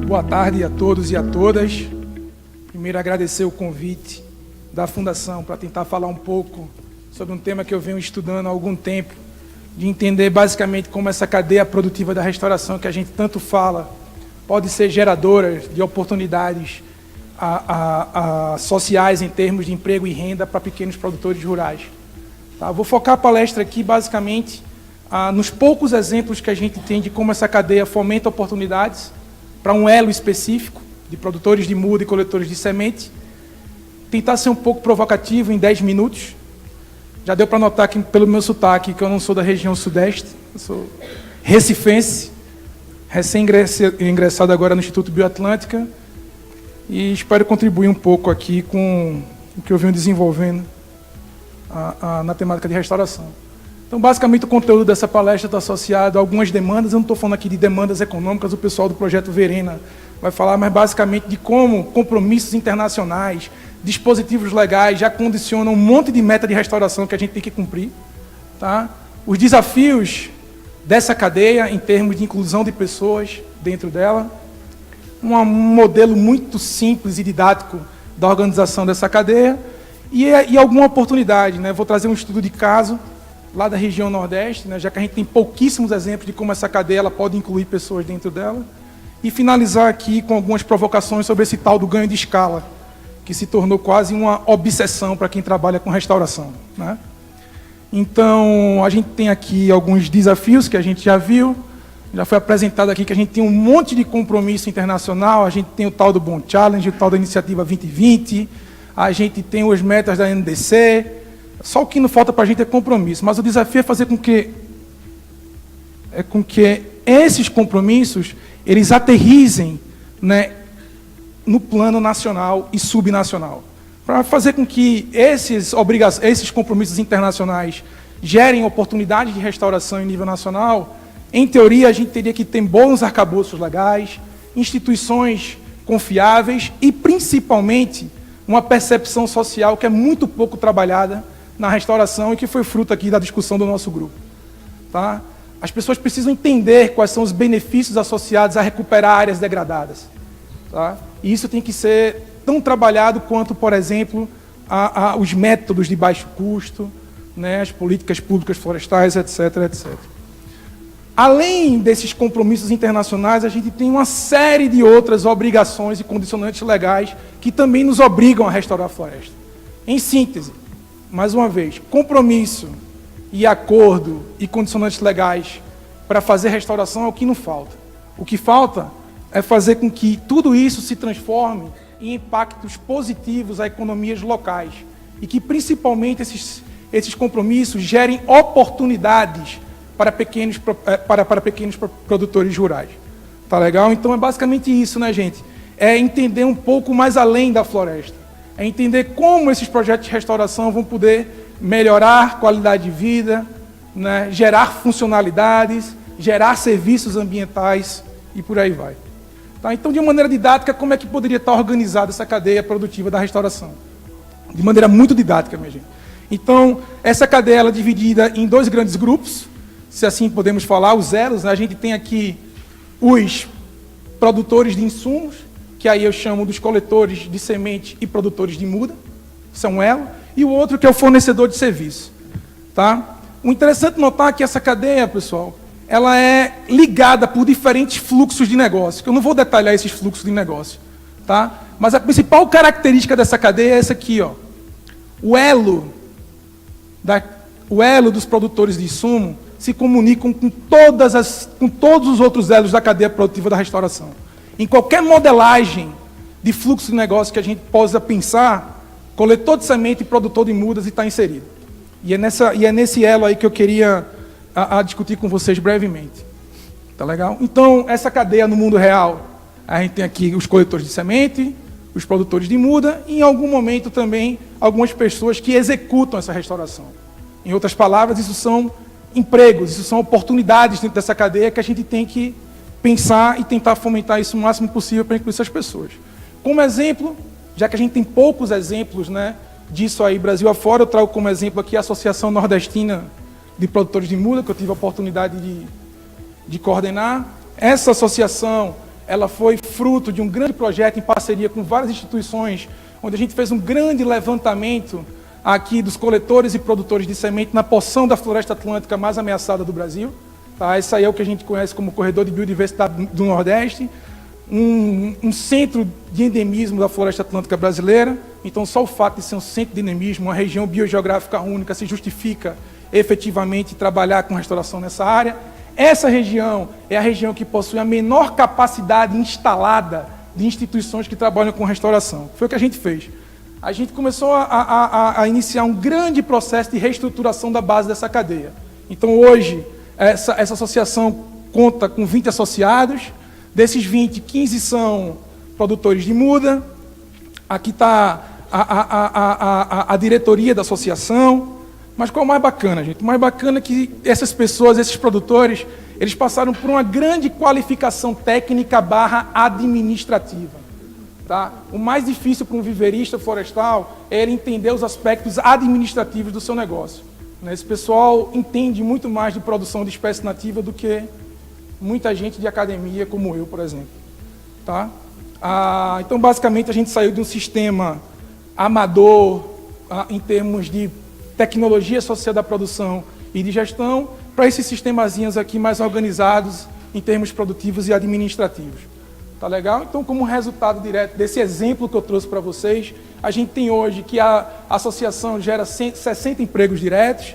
Boa tarde a todos e a todas. Primeiro, agradecer o convite da Fundação para tentar falar um pouco sobre um tema que eu venho estudando há algum tempo, de entender basicamente como essa cadeia produtiva da restauração, que a gente tanto fala, pode ser geradora de oportunidades sociais em termos de emprego e renda para pequenos produtores rurais. Tá? Vou focar a palestra aqui basicamente nos poucos exemplos que a gente tem de como essa cadeia fomenta oportunidades para um elo específico de produtores de muda e coletores de semente. Tentar ser um pouco provocativo em 10 minutos. Já deu para notar que, pelo meu sotaque, que eu não sou da região sudeste, eu sou recifense, recém-ingressado agora no Instituto Bioatlântica, e espero contribuir um pouco aqui com o que eu venho desenvolvendo na temática de restauração. Então, basicamente, o conteúdo dessa palestra está associado a algumas demandas. Eu não estou falando aqui de demandas econômicas, o pessoal do Projeto Verena vai falar, mas basicamente de como compromissos internacionais, dispositivos legais já condicionam um monte de meta de restauração que a gente tem que cumprir. Tá? Os desafios dessa cadeia em termos de inclusão de pessoas dentro dela, um modelo muito simples e didático da organização dessa cadeia e alguma oportunidade. Né? Vou trazer um estudo de caso lá da região Nordeste, né, já que a gente tem pouquíssimos exemplos de como essa cadeia ela pode incluir pessoas dentro dela, e finalizar aqui com algumas provocações sobre esse tal do ganho de escala, que se tornou quase uma obsessão para quem trabalha com restauração. Né? Então, a gente tem aqui alguns desafios que a gente já viu, já foi apresentado aqui que a gente tem um monte de compromisso internacional, a gente tem o tal do Bond Challenge, o tal da Iniciativa 2020, a gente tem as metas da NDC. Só o que não falta para a gente é compromisso, mas o desafio é fazer com que esses compromissos eles aterrizem, né, no plano nacional e subnacional, para fazer com que esses compromissos internacionais gerem oportunidades de restauração em nível nacional. Em teoria, a gente teria que ter bons arcabouços legais, instituições confiáveis e, principalmente, uma percepção social que é muito pouco trabalhada na restauração e que foi fruto aqui da discussão do nosso grupo. Tá? As pessoas precisam entender quais são os benefícios associados a recuperar áreas degradadas. Tá? E isso tem que ser tão trabalhado quanto, por exemplo, os métodos de baixo custo, né, as políticas públicas florestais, etc., etc. Além desses compromissos internacionais, a gente tem uma série de outras obrigações e condicionantes legais que também nos obrigam a restaurar a floresta. Em síntese, mais uma vez, compromisso e acordo e condicionantes legais para fazer restauração é o que não falta. O que falta é fazer com que tudo isso se transforme em impactos positivos a economias locais e que, principalmente, esses compromissos gerem oportunidades para pequenos produtores rurais. Tá legal? Então, é basicamente isso, né, gente? É entender um pouco mais além da floresta. É entender como esses projetos de restauração vão poder melhorar a qualidade de vida, né, gerar funcionalidades, gerar serviços ambientais e por aí vai. Tá? Então, de uma maneira didática, como é que poderia estar organizada essa cadeia produtiva da restauração? De maneira muito didática, minha gente. Então, essa cadeia ela é dividida em dois grandes grupos, se assim podemos falar, os elos. Né? A gente tem aqui os produtores de insumos, que aí eu chamo dos coletores de semente e produtores de muda, são um elo, e o outro que é o fornecedor de serviço. Tá? O interessante notar é que essa cadeia, pessoal, ela é ligada por diferentes fluxos de negócio, que eu não vou detalhar esses fluxos de negócio, tá? Mas a principal característica dessa cadeia é essa aqui, ó. O elo dos produtores de insumo se comunicam com todos os outros elos da cadeia produtiva da restauração. Em qualquer modelagem de fluxo de negócio que a gente possa pensar, coletor de semente e produtor de mudas está inserido. E é nesse elo aí que eu queria discutir com vocês brevemente. Tá legal? Então, essa cadeia no mundo real, a gente tem aqui os coletores de semente, os produtores de muda e, em algum momento, também algumas pessoas que executam essa restauração. Em outras palavras, isso são empregos, isso são oportunidades dentro dessa cadeia que a gente tem que pensar e tentar fomentar isso o máximo possível para incluir essas pessoas. Como exemplo, já que a gente tem poucos exemplos, né, disso aí Brasil afora, eu trago como exemplo aqui a Associação Nordestina de Produtores de Muda, que eu tive a oportunidade de coordenar. Essa associação, ela foi fruto de um grande projeto em parceria com várias instituições, onde a gente fez um grande levantamento aqui dos coletores e produtores de semente na porção da floresta atlântica mais ameaçada do Brasil. Tá? Esse aí é o que a gente conhece como Corredor de Biodiversidade do Nordeste, um centro de endemismo da floresta atlântica brasileira. Então, só o fato de ser um centro de endemismo, uma região biogeográfica única, se justifica efetivamente trabalhar com restauração nessa área. Essa região é a região que possui a menor capacidade instalada de instituições que trabalham com restauração. Foi o que a gente fez. A gente começou a iniciar um grande processo de reestruturação da base dessa cadeia. Então, hoje, essa associação conta com 20 associados. Desses 20, 15 são produtores de muda. Aqui está a diretoria da associação. Mas qual é o mais bacana, gente? O mais bacana é que essas pessoas, esses produtores, eles passaram por uma grande qualificação técnica / administrativa. Tá? O mais difícil para um viveirista florestal é ele entender os aspectos administrativos do seu negócio. Esse pessoal entende muito mais de produção de espécie nativa do que muita gente de academia, como eu, por exemplo. Tá? Então, basicamente, a gente saiu de um sistema amador em termos de tecnologia associada à produção e de gestão para esses sistemazinhos aqui mais organizados em termos produtivos e administrativos. Tá legal? Então, como resultado direto desse exemplo que eu trouxe para vocês, a gente tem hoje que a associação gera 60 empregos diretos.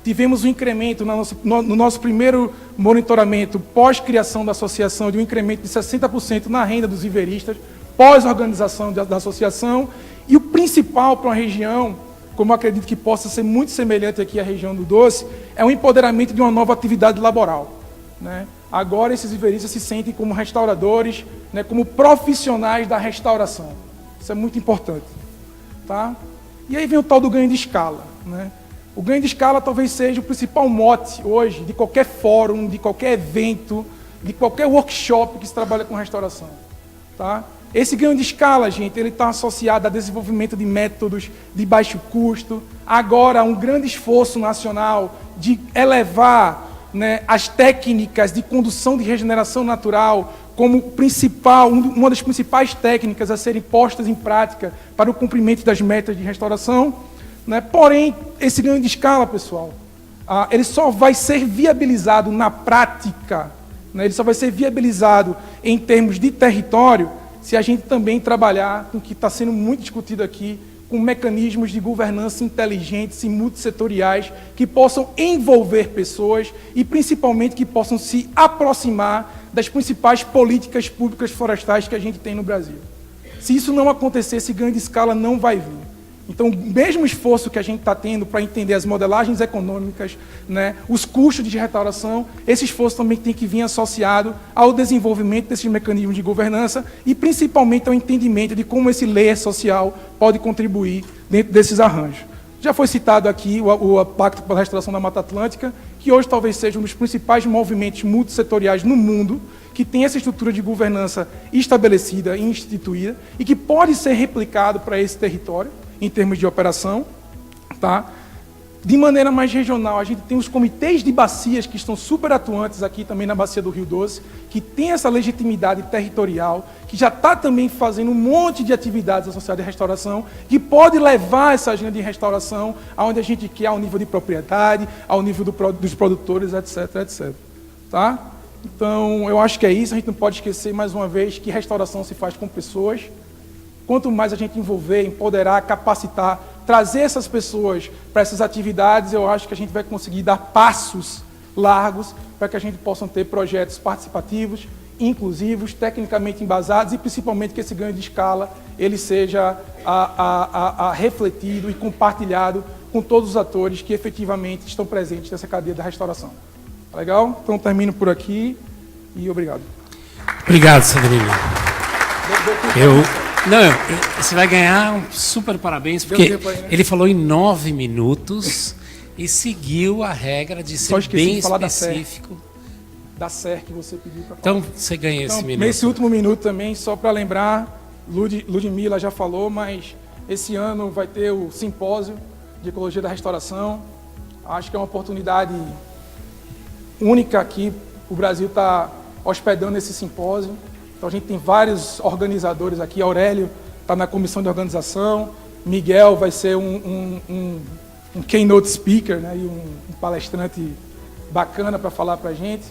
Tivemos um incremento no nosso primeiro monitoramento pós-criação da associação de um incremento de 60% na renda dos viveiristas, pós-organização da associação. E o principal para uma região, como eu acredito que possa ser muito semelhante aqui à região do Doce, é o empoderamento de uma nova atividade laboral. Né? Agora esses viveiristas se sentem como restauradores, né, como profissionais da restauração. Isso é muito importante. Tá? E aí vem o tal do ganho de escala. Né? O ganho de escala talvez seja o principal mote hoje de qualquer fórum, de qualquer evento, de qualquer workshop que se trabalha com restauração. Tá? Esse ganho de escala, gente, ele está associado a desenvolvimento de métodos de baixo custo, agora um grande esforço nacional de elevar, né, as técnicas de condução de regeneração natural como uma das principais técnicas a serem postas em prática para o cumprimento das metas de restauração. Né? Porém, esse ganho de escala, pessoal, ele só vai ser viabilizado na prática, né? Ele só vai ser viabilizado em termos de território se a gente também trabalhar com o que está sendo muito discutido aqui, com mecanismos de governança inteligentes e multissetoriais que possam envolver pessoas e, principalmente, que possam se aproximar das principais políticas públicas florestais que a gente tem no Brasil. Se isso não acontecer, esse ganho de escala não vai vir. Então, o mesmo esforço que a gente está tendo para entender as modelagens econômicas, né, os custos de restauração, esse esforço também tem que vir associado ao desenvolvimento desses mecanismos de governança e, principalmente, ao entendimento de como esse layer social pode contribuir dentro desses arranjos. Já foi citado aqui o Pacto pela Restauração da Mata Atlântica, que hoje talvez seja um dos principais movimentos multissetoriais no mundo, que tem essa estrutura de governança estabelecida e instituída e que pode ser replicado para esse território, em termos de operação. Tá? De maneira mais regional, a gente tem os comitês de bacias que estão super atuantes aqui também na Bacia do Rio Doce, que tem essa legitimidade territorial, que já está também fazendo um monte de atividades associadas à restauração, que pode levar essa agenda de restauração aonde a gente quer, ao nível de propriedade, ao nível dos produtores, etc, etc. Tá? Então, eu acho que é isso. A gente não pode esquecer, mais uma vez, que restauração se faz com pessoas. Quanto mais a gente envolver, empoderar, capacitar, trazer essas pessoas para essas atividades, eu acho que a gente vai conseguir dar passos largos para que a gente possa ter projetos participativos, inclusivos, tecnicamente embasados e principalmente que esse ganho de escala ele seja refletido e compartilhado com todos os atores que efetivamente estão presentes nessa cadeia da restauração. Tá legal? Então termino por aqui e obrigado. Obrigado, Sandrinho. Não, você vai ganhar um super parabéns, porque ele falou em 9 minutos e seguiu a regra de ser bem específico. Da SER que você pediu para falar. Então, você ganha esse minuto. Nesse último minuto também, só para lembrar, Ludmila já falou, mas esse ano vai ter o simpósio de Ecologia da Restauração. Acho que é uma oportunidade única aqui o Brasil está hospedando esse simpósio. Então a gente tem vários organizadores aqui. Aurélio está na comissão de organização, Miguel vai ser um keynote speaker, né, e um palestrante bacana para falar para a gente.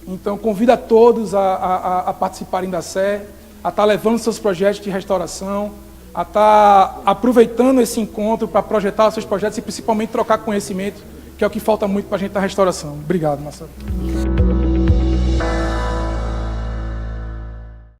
Então convido a todos a participarem da SER, a estar levando seus projetos de restauração, a estar aproveitando esse encontro para projetar os seus projetos e principalmente trocar conhecimento, que é o que falta muito para a gente na restauração. Obrigado, Marcelo.